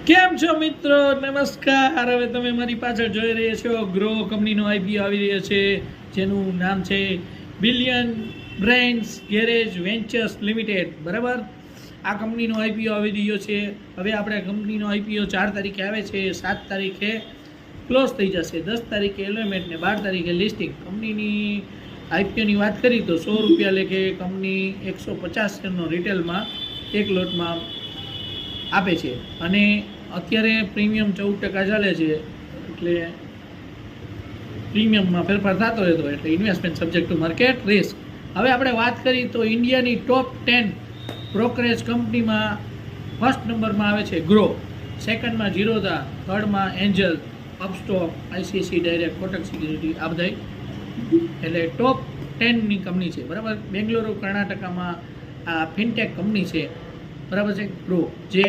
કેમ છો મિત્રો? નમસ્કાર. હવે તમે મારી પાછળ જોઈ રહ્યા છો ગ્રો કંપનીનો આઈપીઓ આવી રહ્યો છે, જેનું નામ છે બિલિયન બ્રેન્ડ્સ ગેરેજ વેન્ચર્સ લિમિટેડ. બરાબર, આ કંપનીનો આઈપીઓ આવી રહ્યો છે. હવે આપણે કંપનીનો આઈપીઓ 4 તારીખે આવે છે, 7 તારીખે ક્લોઝ થઈ જશે, 10 તારીખે એલોમેન્ટ ને 12 તારીખે લિસ્ટિંગ. કંપનીની આઈપીઓની વાત કરી તો ₹100 લેખે કંપની 150 શેરનો રિટેલમાં એક લોટમાં આપે છે અને અત્યારે પ્રીમિયમ 14% ચાલે છે, એટલે પ્રીમિયમમાં ફેરફાર થતો રહેતો, એટલે investment subject to market risk. હવે આપણે વાત કરી તો ઇન્ડિયાની ટોપ 10 બ્રોકરેજ કંપનીમાં ફર્સ્ટ નંબરમાં આવે છે ગ્રો, સેકન્ડમાં જીરોધા, થર્ડમાં Angel, Upstox, ICICI direct, Kotak security. આ બધા એટલે ટોપ 10ની કંપની છે. બરાબર, બેંગ્લુરુ કર્ણાટકામાં આ ફિનટેક કંપની છે. બરાબર છે ગ્રો, જે